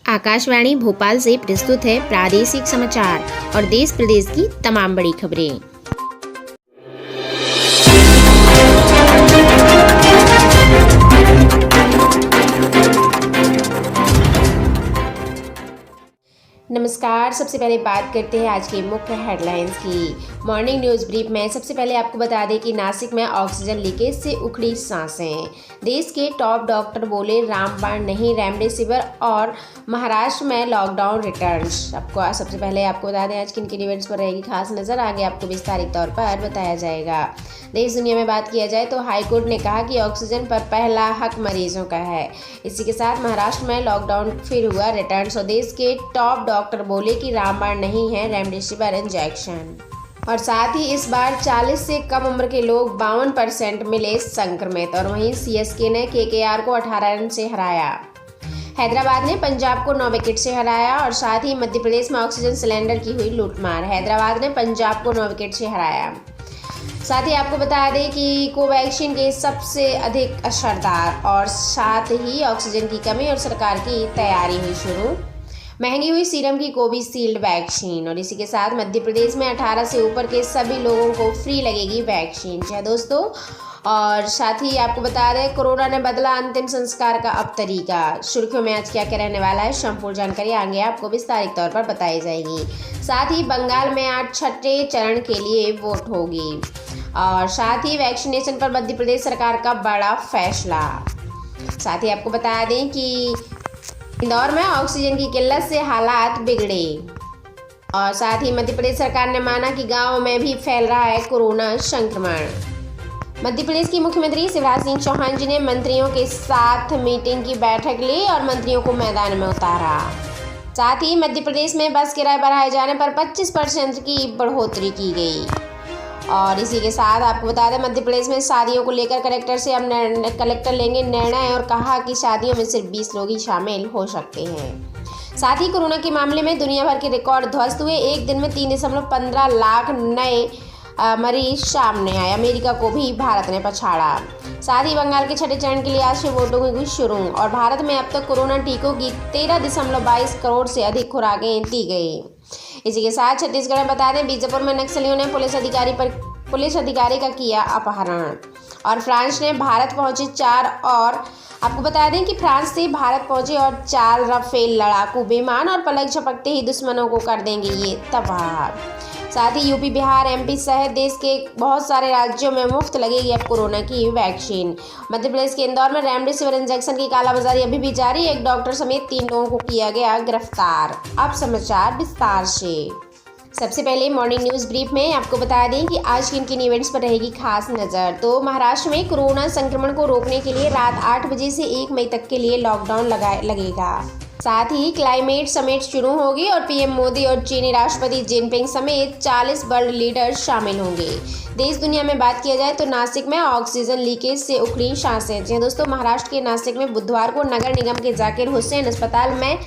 आकाशवाणी भोपाल से प्रस्तुत है प्रादेशिक समाचार और देश प्रदेश की तमाम बड़ी खबरें। नमस्कार। सबसे पहले बात करते हैं आज के मुख्य हेडलाइंस की। मॉर्निंग न्यूज़ ब्रीफ में सबसे पहले आपको बता दें कि नासिक में ऑक्सीजन लीकेज से उखड़ी सांसें। देश के टॉप डॉक्टर बोले रामबाण नहीं रेमडेसिविर, और महाराष्ट्र में लॉकडाउन रिटर्न्स। सबसे पहले आपको बता दें आज किन किन इवेंट्स पर रहेगी खास नज़र, आगे आपको विस्तारित तौर पर बताया जाएगा। देश दुनिया में बात किया जाए तो हाईकोर्ट ने कहा कि ऑक्सीजन पर पहला हक मरीजों का है। इसी के साथ महाराष्ट्र में लॉकडाउन फिर हुआ रिटर्न्स और देश के टॉप डॉक्टर बोले कि रामबाण नहीं है रेमडेसिविर इंजेक्शन। और साथ ही इस बार 40 से कम उम्र के लोग 52% मिले संक्रमित। और वहीं सीएसके ने केकेआर को 18 रन से हराया। हैदराबाद ने पंजाब को 9 विकेट से हराया। और साथ ही मध्य प्रदेश में ऑक्सीजन सिलेंडर की हुई लूटमार। हैदराबाद ने पंजाब को 9 विकेट से हराया। साथ ही आपको बता दें कि कोवैक्सीन के सबसे अधिक असरदार, और साथ ही ऑक्सीजन की कमी और सरकार की तैयारी हुई शुरू। महंगी हुई सीरम की कोविशील्ड वैक्सीन। और इसी के साथ मध्य प्रदेश में 18 से ऊपर के सभी लोगों को फ्री लगेगी वैक्सीन। जी दोस्तों, और साथ ही आपको बता दें कोरोना ने बदला अंतिम संस्कार का अब तरीका। सुर्खियों में आज क्या क्या रहने वाला है, संपूर्ण जानकारी आगे आपको विस्तारित तौर पर बताई जाएगी। साथ ही बंगाल में आज छठे चरण के लिए वोट होगी। और साथ ही वैक्सीनेशन पर मध्य प्रदेश सरकार का बड़ा फैसला। साथ ही आपको बता दें कि इंदौर में ऑक्सीजन की किल्लत से हालात बिगड़े। और साथ ही मध्य प्रदेश सरकार ने माना कि गांवों में भी फैल रहा है कोरोना संक्रमण। मध्य प्रदेश की मुख्यमंत्री शिवराज सिंह चौहान जी ने मंत्रियों के साथ मीटिंग की बैठक ली और मंत्रियों को मैदान में उतारा। साथ ही मध्य प्रदेश में बस किराए बढ़ाए जाने पर 25% की बढ़ोतरी की गई। और इसी के साथ आपको बता दें मध्य प्रदेश में शादियों को लेकर कलेक्टर लेंगे निर्णय, और कहा कि शादियों में सिर्फ 20 लोग ही शामिल हो सकते हैं। साथ ही कोरोना के मामले में दुनिया भर के रिकॉर्ड ध्वस्त हुए। एक दिन में 3.15 लाख नए मरीज सामने आए। अमेरिका को भी भारत ने पछाड़ा। साथ ही बंगाल के छठे चरण के लिए आज से वोटों की शुरू। और भारत में अब तक कोरोना टीकों की 13.22 करोड़ से अधिक खुराकें दी गई। इसी के साथ छत्तीसगढ़ में बता दें बीजापुर में नक्सलियों ने पुलिस अधिकारी का किया अपहरण। और फ्रांस ने भारत पहुंचे 4, और आपको बता दें कि फ्रांस से भारत पहुंचे और 4 राफेल लड़ाकू विमान, और पलक झपकते ही दुश्मनों को कर देंगे ये तबाह। साथ ही यूपी, बिहार, एमपी सहित देश के बहुत सारे राज्यों में मुफ्त लगेगी अब कोरोना की वैक्सीन। मध्य प्रदेश के इंदौर में रेमडेसिविर इंजेक्शन की कालाबाजारी अभी भी जारी। एक डॉक्टर समेत 3 लोगों को किया गया गिरफ्तार। अब समाचार विस्तार से। सबसे पहले मॉर्निंग न्यूज़ ब्रीफ में आपको बता दें कि आज किन किन इवेंट्स पर रहेगी खास नज़र। तो महाराष्ट्र में कोरोना संक्रमण को रोकने के लिए रात 8 बजे से 1 मई तक के लिए लॉकडाउन लगेगा। साथ ही क्लाइमेट समिट शुरू होगी और पीएम मोदी और चीनी राष्ट्रपति जिनपिंग समेत 40 वर्ल्ड लीडर शामिल होंगे। देश दुनिया में बात किया जाए तो नासिक में ऑक्सीजन लीकेज से उखड़ी सांसें। जी दोस्तों, महाराष्ट्र के नासिक में बुधवार को नगर निगम के जाकिर हुसैन अस्पताल में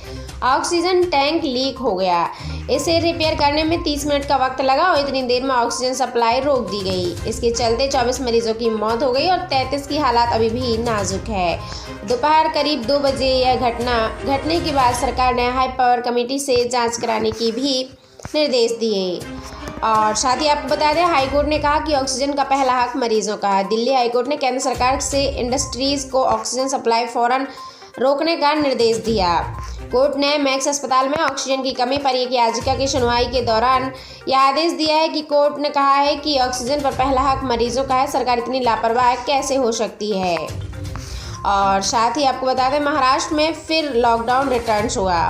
ऑक्सीजन टैंक लीक हो गया। इसे रिपेयर करने में 30 मिनट का वक्त लगा और इतनी देर में ऑक्सीजन सप्लाई रोक दी गई। इसके चलते 24 मरीजों की मौत हो गई और 33 की हालत अभी भी नाजुक है। दोपहर करीब 2 बजे यह घटने के बाद सरकार ने हाई पावर कमेटी से जांच कराने की भी निर्देश दिए। और साथ ही आपको बता दें हाईकोर्ट ने कहा कि ऑक्सीजन का पहला हक मरीजों का है। दिल्ली हाईकोर्ट ने केंद्र सरकार से इंडस्ट्रीज को ऑक्सीजन सप्लाई फौरन रोकने का निर्देश दिया। कोर्ट ने मैक्स अस्पताल में ऑक्सीजन की कमी पर एक याचिका की सुनवाई के दौरान यह आदेश दिया है कि कोर्ट ने कहा है कि ऑक्सीजन पर पहला हक मरीजों का है। सरकार इतनी लापरवाह कैसे हो सकती है। और साथ ही आपको बता दें महाराष्ट्र में फिर लॉकडाउन रिटर्न्स हुआ।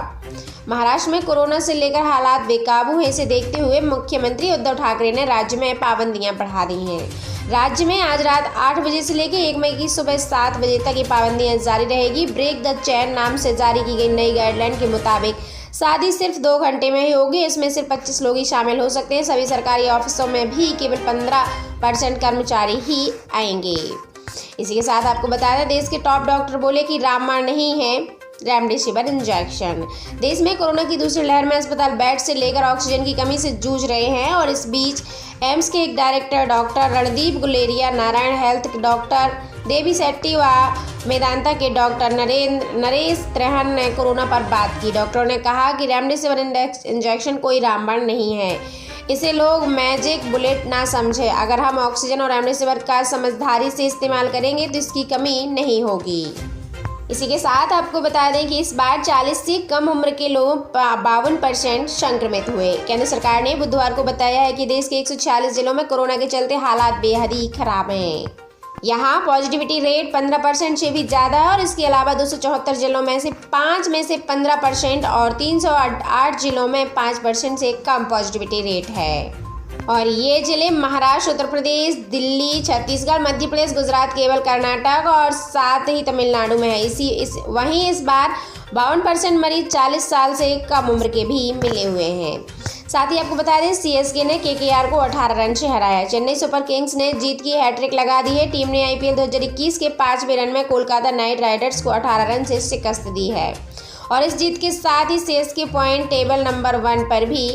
महाराष्ट्र में कोरोना से लेकर हालात बेकाबू हैं। इसे देखते हुए मुख्यमंत्री उद्धव ठाकरे ने राज्य में पाबंदियां बढ़ा दी हैं। राज्य में आज रात 8 बजे से लेकर 1 मई की सुबह 7 बजे तक ये पाबंदियां जारी रहेगी। ब्रेक द चेन नाम से जारी की गई नई गाइडलाइन के मुताबिक शादी सिर्फ 2 घंटे में ही होगी। इसमें सिर्फ 25 लोग ही शामिल हो सकते हैं। सभी सरकारी ऑफिसों में भी केवल 15% कर्मचारी ही आएंगे। इसी के साथ आपको बता दें देश के टॉप डॉक्टर बोले कि रामबाण नहीं है रेमडेसिविर इंजेक्शन। देश में कोरोना की दूसरी लहर में अस्पताल बेड से लेकर ऑक्सीजन की कमी से जूझ रहे हैं। और इस बीच एम्स के एक director doctor Randeep Guleria, Narayana health doctor Devi Shetty व मेदांता के डॉक्टर नरेश त्रेहन ने कोरोना पर बात की। डॉक्टरों ने कहा कि रेमडेसिविर इंजेक्शन कोई रामबाण नहीं है, इसे लोग मैजिक बुलेट ना समझे। अगर हम ऑक्सीजन और रेमडेसिविर का समझदारी से इस्तेमाल करेंगे तो इसकी कमी नहीं होगी। इसी के साथ आपको बता दें कि इस बार 40 से कम उम्र के लोग 52% संक्रमित हुए। केंद्र सरकार ने बुधवार को बताया है कि देश के 146 जिलों में कोरोना के चलते हालात बेहद ही खराब हैं। यहाँ पॉजिटिविटी रेट 15% से भी ज़्यादा है और इसके अलावा 274 जिलों में से 5 में से 15% और 308 जिलों में 5% से कम पॉजिटिविटी रेट है। और ये जिले महाराष्ट्र, उत्तर प्रदेश, दिल्ली, छत्तीसगढ़, मध्य प्रदेश, गुजरात, केवल कर्नाटक और साथ ही तमिलनाडु में है। वहीं इस बार 52% मरीज 40 साल से कम उम्र के भी मिले हुए हैं। साथ ही आपको बता दें सीएसके ने केकेआर को 18 रन से हराया। चेन्नई सुपर किंग्स ने जीत की हैट्रिक लगा दी है। टीम ने आईपीएल 2021 के 5वें रन में कोलकाता नाइट राइडर्स को 18 रन से शिकस्त दी है और इस जीत के साथ ही सीएसके पॉइंट टेबल नंबर 1 पर भी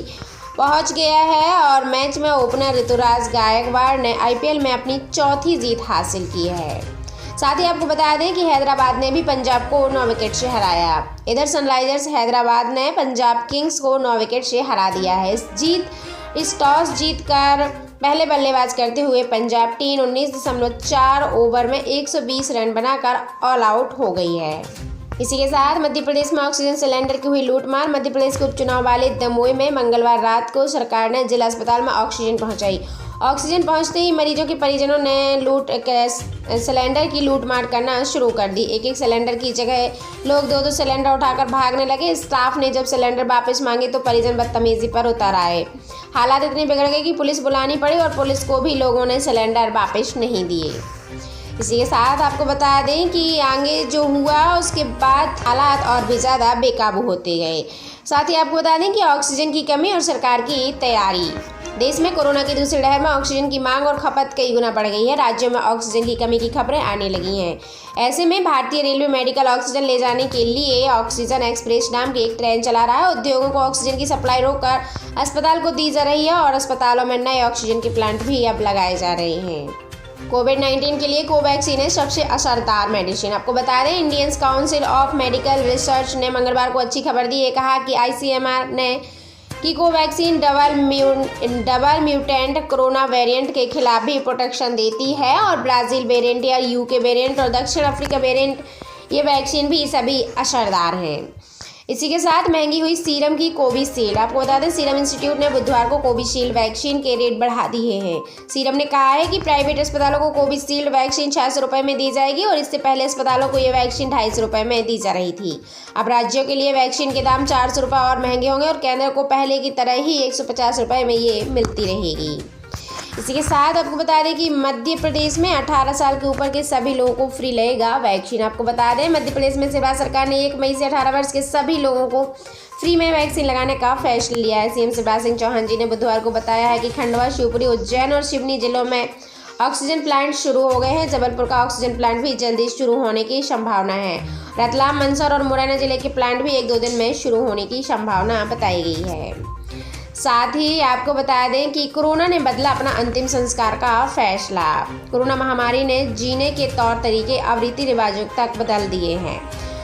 पहुंच गया है और मैच में ओपनर ऋतुराज गायकवाड़ ने आईपीएल में अपनी चौथी जीत हासिल की है। साथ ही आपको बता दें कि हैदराबाद ने भी पंजाब को 9 विकेट से हराया। इधर सनराइजर्स हैदराबाद ने पंजाब किंग्स को 9 विकेट से हरा दिया है। इस टॉस जीतकर पहले बल्लेबाज करते हुए पंजाब टीम 19.4 ओवर में 120 रन बनाकर ऑल आउट हो गई है। इसी के साथ मध्य प्रदेश में ऑक्सीजन सिलेंडर की हुई लूटमार। मध्य प्रदेश के उपचुनाव वाले दमोह में मंगलवार रात को सरकार ने जिला अस्पताल में ऑक्सीजन पहुंचाई। ऑक्सीजन पहुंचते ही मरीजों के परिजनों ने सिलेंडर की लूटमार करना शुरू कर दी। एक सिलेंडर की जगह लोग 2 सिलेंडर उठाकर भागने लगे। स्टाफ ने जब सिलेंडर वापस मांगे तो परिजन बदतमीजी पर उतर आए। हालात इतने बिगड़ गए कि पुलिस बुलानी पड़ी और पुलिस को भी लोगों ने सिलेंडर वापस नहीं दिए। इसी के साथ आपको बता दें कि आगे जो हुआ उसके बाद हालात और भी ज़्यादा बेकाबू होते गए। साथ ही आपको बता दें कि ऑक्सीजन की कमी और सरकार की तैयारी। देश में कोरोना की दूसरी लहर में ऑक्सीजन की मांग और खपत कई गुना बढ़ गई है। राज्यों में ऑक्सीजन की कमी की खबरें आने लगी हैं। ऐसे में भारतीय रेलवे मेडिकल ऑक्सीजन ले जाने के लिए ऑक्सीजन एक्सप्रेस नाम की एक ट्रेन चला रहा है। उद्योगों को ऑक्सीजन की सप्लाई रोककर अस्पताल को दी जा रही है और अस्पतालों में नए ऑक्सीजन के प्लांट भी अब लगाए जा रहे हैं। कोविड-19 के लिए कोवैक्सीन है सबसे असरदार मेडिसिन। आपको बता दें Indian council of medical research ने मंगलवार को अच्छी खबर दी है। कहा कि आईसीएमआर ने कि Covaxin double mutant corona variant के खिलाफ भी प्रोटेक्शन देती है और ब्राज़ील वेरिएंट या यूके वेरिएंट और दक्षिण अफ्रीका वेरिएंट ये वैक्सीन भी सभी असरदार हैं। इसी के साथ महंगी हुई सीरम की कोविशील्ड। आपको बता दें सीरम इंस्टीट्यूट ने बुधवार को कोविशील्ड वैक्सीन के रेट बढ़ा दिए हैं। सीरम ने कहा है कि प्राइवेट अस्पतालों को कोविशील्ड वैक्सीन 600 रुपये में दी जाएगी और इससे पहले अस्पतालों को ये वैक्सीन 250 रुपये में दी जा रही थी। अब राज्यों के लिए वैक्सीन के दाम 400 रुपये और महंगे होंगे और केंद्र को पहले की तरह ही 150 रुपये में ये मिलती रहेगी। इसी के साथ आपको बता दें कि मध्य प्रदेश में 18 साल के ऊपर के सभी लोगों को फ्री लगेगा वैक्सीन। आपको बता दें मध्य प्रदेश में शिवराज सरकार ने 1 मई से 18 वर्ष के सभी लोगों को फ्री में वैक्सीन लगाने का फैसला लिया है। सीएम शिवराज सिंह चौहान जी ने बुधवार को बताया है कि खंडवा, शिवपुरी, उज्जैन और सिवनी जिलों में ऑक्सीजन प्लांट शुरू हो गए हैं। जबलपुर का ऑक्सीजन प्लांट भी जल्दी शुरू होने की संभावना है। रतलाम, मंदसौर और मुरैना जिले के प्लांट भी 1-2 दिन में शुरू होने की संभावना बताई गई है। साथ ही आपको बता दें कि कोरोना ने बदला अपना अंतिम संस्कार का फैसला। कोरोना महामारी ने जीने के तौर तरीके अब रीति रिवाजों तक बदल दिए हैं।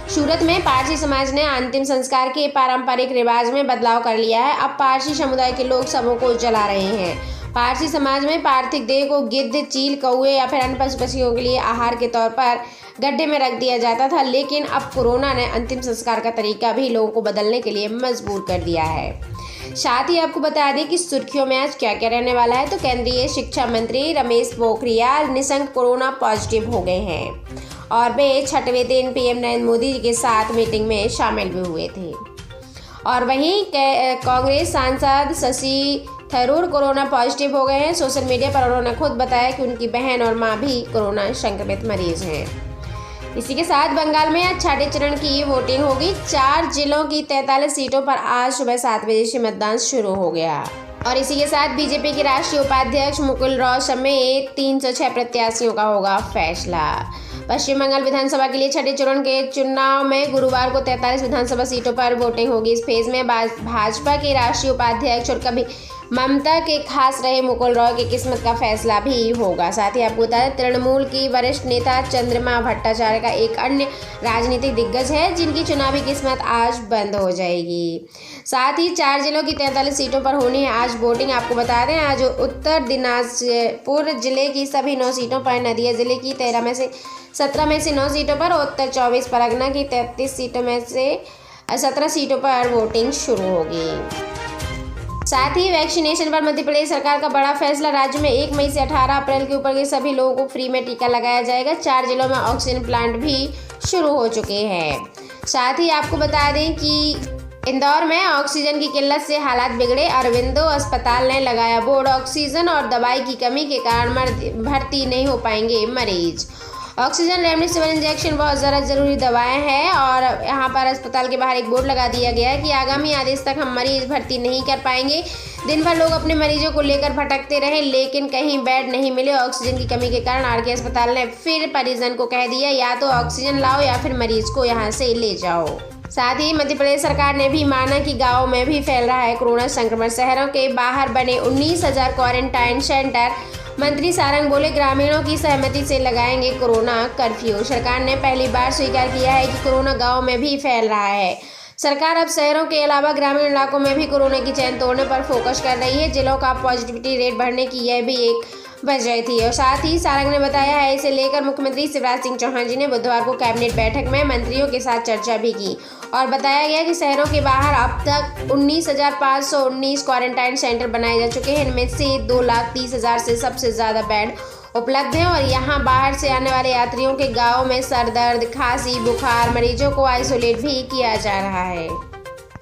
सूरत में पारसी समाज ने अंतिम संस्कार के पारंपरिक रिवाज में बदलाव कर लिया है। अब पारसी समुदाय के लोग शवों को जला रहे हैं। पारसी समाज में पार्थिव देह को गिद्ध, चील, कौवे या फिर अन्य पशु पक्षियों के लिए आहार के तौर पर गड्ढे में रख दिया जाता था, लेकिन अब कोरोना ने अंतिम संस्कार का तरीका भी लोगों को बदलने के लिए मजबूर कर दिया है। साथ ही आपको बता दें कि सुर्खियों में आज क्या क्या रहने वाला है। तो केंद्रीय शिक्षा मंत्री रमेश पोखरियाल निशंक कोरोना पॉजिटिव हो गए हैं और वे 6वें दिन पीएम नरेंद्र मोदी जी के साथ मीटिंग में शामिल भी हुए थे। और वहीं कांग्रेस सांसद शशि थरूर कोरोना पॉजिटिव हो गए हैं। सोशल मीडिया पर उन्होंने खुद बताया कि उनकी बहन और मां भी कोरोना संक्रमित मरीज हैं। इसी के साथ बंगाल में आज 6ठे चरण की वोटिंग होगी। 4 जिलों की 43 सीटों पर आज सुबह 7 बजे से मतदान शुरू हो गया। और इसी के साथ बीजेपी के राष्ट्रीय उपाध्यक्ष मुकुल रॉय समेत 306 प्रत्याशियों का होगा फैसला। पश्चिम बंगाल विधानसभा के लिए 6ठे चरण के चुनाव में गुरुवार को 43 विधानसभा सीटों पर वोटिंग होगी। इस फेज में भाजपा के राष्ट्रीय उपाध्यक्ष और कभी ममता के खास रहे मुकुल रॉय की किस्मत का फैसला भी होगा। साथ ही आपको बता दें, तृणमूल की वरिष्ठ नेता चंद्रिमा भट्टाचार्य का एक अन्य राजनीतिक दिग्गज है जिनकी चुनावी किस्मत आज बंद हो जाएगी। साथ ही 4 जिलों की 43 सीटों पर होनी है आज वोटिंग। आपको बता दें, आज उत्तर दिनाजपुर जिले की सभी 9 सीटों पर, नदिया जिले की 17 में से 9 सीटों पर, उत्तर 24 परगना की 33 सीटों में से 17 सीटों पर वोटिंग शुरू होगी। साथ ही वैक्सीनेशन पर मध्य प्रदेश सरकार का बड़ा फैसला। राज्य में 1 मई से 18 अप्रैल के ऊपर के सभी लोगों को फ्री में टीका लगाया जाएगा। 4 जिलों में ऑक्सीजन प्लांट भी शुरू हो चुके हैं। साथ ही आपको बता दें कि इंदौर में ऑक्सीजन की किल्लत से हालात बिगड़े। अरविंदो अस्पताल ने लगाया बोर्ड, ऑक्सीजन और दवाई की कमी के कारण भर्ती नहीं हो पाएंगे मरीज। ऑक्सीजन, रेमडेसिविर इंजेक्शन बहुत ज़्यादा ज़रूरी दवाएं हैं और यहाँ पर अस्पताल के बाहर एक बोर्ड लगा दिया गया है कि आगामी आदेश तक हम मरीज भर्ती नहीं कर पाएंगे। दिन भर लोग अपने मरीजों को लेकर भटकते रहे लेकिन कहीं बेड नहीं मिले। ऑक्सीजन की कमी के कारण आरके अस्पताल ने फिर परिजन को कह दिया, या तो ऑक्सीजन लाओ या फिर मरीज को यहाँ से ले जाओ। साथ ही मध्य प्रदेश सरकार ने भी माना कि गाँव में भी फैल रहा है कोरोना संक्रमण। शहरों के बाहर बने 19,000 क्वारंटाइन सेंटर। मंत्री सारंग बोले, ग्रामीणों की सहमति से लगाएंगे कोरोना कर्फ्यू। सरकार ने पहली बार स्वीकार किया है कि कोरोना गांव में भी फैल रहा है। सरकार अब शहरों के अलावा ग्रामीण इलाकों में भी कोरोना की चैन तोड़ने पर फोकस कर रही है। जिलों का पॉजिटिविटी रेट बढ़ने की यह भी एक वजह थी। और साथ ही सारंग ने बताया है, इसे लेकर मुख्यमंत्री शिवराज सिंह चौहान जी ने बुधवार को कैबिनेट बैठक में मंत्रियों के साथ चर्चा भी की और बताया गया कि शहरों के बाहर अब तक 19,519 क्वारंटाइन सेंटर बनाए जा चुके हैं। इनमें से 2,30,000 से सबसे ज़्यादा बेड उपलब्ध हैं और यहाँ बाहर से आने वाले यात्रियों के गाँव में सर दर्द, खांसी, बुखार मरीजों को आइसोलेट भी किया जा रहा है।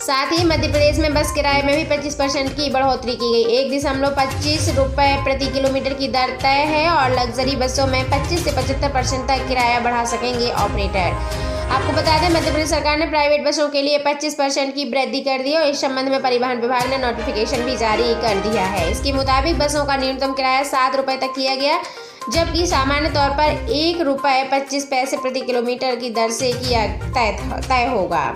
साथ ही मध्य प्रदेश में बस किराए में भी 25% की बढ़ोतरी की गई। 1.25 रुपये प्रति किलोमीटर की दर तय है और लग्जरी बसों में 25 से 75% तक किराया बढ़ा सकेंगे ऑपरेटर। आपको बता दें, मध्य प्रदेश सरकार ने प्राइवेट बसों के लिए 25% की वृद्धि कर दी और इस संबंध में परिवहन विभाग ने नोटिफिकेशन भी जारी कर दिया है। इसके मुताबिक बसों का न्यूनतम किराया 7 रुपये तक किया गया, जबकि सामान्य तौर पर 1 रुपये 25 पैसे प्रति किलोमीटर की दर से किया तय होगा।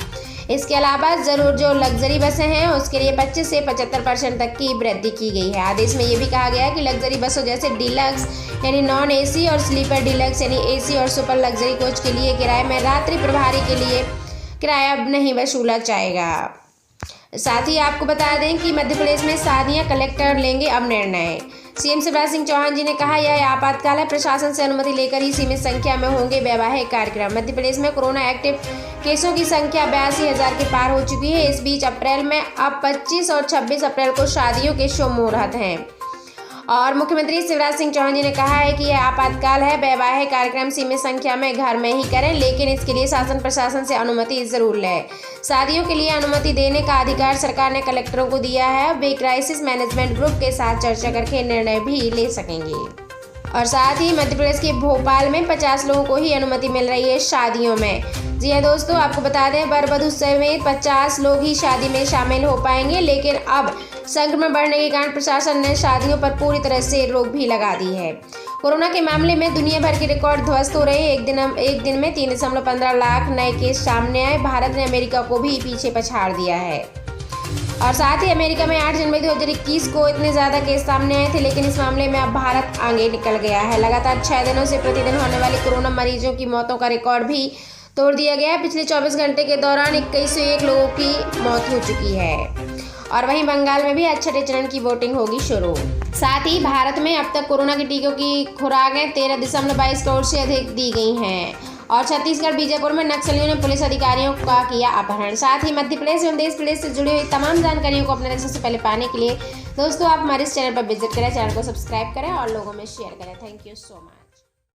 इसके अलावा जरूर जो लग्जरी बसें हैं उसके लिए 25 से 75% तक की वृद्धि की गई है। आदेश में ये भी कहा गया है कि लग्जरी बसों जैसे डीलक्स यानी नॉन एसी और स्लीपर डीलक्स यानी एसी और सुपर लग्जरी कोच के लिए किराए में रात्रि प्रभारी के लिए किराया नहीं वसूला जाएगा। साथ ही आपको बता दें कि मध्य प्रदेश में शादियां कलेक्टर लेंगे अब निर्णय। सीएम शिवराज सिंह चौहान जी ने कहा, यह आपातकाल है, प्रशासन से अनुमति लेकर ही सीमित संख्या में होंगे वैवाहिक कार्यक्रम। मध्य प्रदेश में कोरोना एक्टिव केसों की संख्या 82,000 के पार हो चुकी है। इस बीच अप्रैल में अब 25 और 26 अप्रैल को शादियों के शुभ मुहूर्त हैं और मुख्यमंत्री शिवराज सिंह चौहान जी ने कहा है कि यह आपातकाल है, वैवाहिक कार्यक्रम सीमित संख्या में घर में ही करें, लेकिन इसके लिए शासन प्रशासन से अनुमति जरूर लें। शादियों के लिए अनुमति देने का अधिकार सरकार ने कलेक्टरों को दिया है। वे क्राइसिस मैनेजमेंट ग्रुप के साथ चर्चा करके निर्णय भी ले सकेंगे। और साथ ही मध्य प्रदेश के भोपाल में 50 लोगों को ही अनुमति मिल रही है शादियों में। जी हाँ दोस्तों, आपको बता दें, वर वधू समेत 50 लोग ही शादी में शामिल हो पाएंगे, लेकिन अब संक्रमण बढ़ने के कारण प्रशासन ने शादियों पर पूरी तरह से रोक भी लगा दी है। कोरोना के मामले में दुनिया भर के रिकॉर्ड ध्वस्त हो रहे हैं। एक दिन में 3.15 लाख नए केस सामने आए। भारत ने अमेरिका को भी पीछे पछाड़ दिया है। और साथ ही अमेरिका में 8 जनवरी 2021 को इतने ज़्यादा केस सामने आए थे, लेकिन इस मामले में अब भारत आगे निकल गया है। लगातार 6 दिनों से प्रतिदिन होने वाले कोरोना मरीजों की मौतों का रिकॉर्ड भी तोड़ दिया गया है। पिछले 24 घंटे के दौरान 2101 लोगों की मौत हो चुकी है। और वहीं बंगाल में भी छठे चरण की वोटिंग होगी शुरू। साथ ही भारत में अब तक कोरोना के टीकों की खुराकें 13.22 करोड़ से अधिक दी गई हैं। और छत्तीसगढ़ बीजापुर में नक्सलियों ने पुलिस अधिकारियों का किया अपहरण। साथ ही मध्य प्रदेश एवं देश प्रदेश से जुड़ी हुई तमाम जानकारियों को अपने तक सबसे पहले पाने के लिए दोस्तों आप हमारे इस चैनल पर विजिट करें, चैनल को सब्सक्राइब करें और लोगों में शेयर करें। Thank you so much.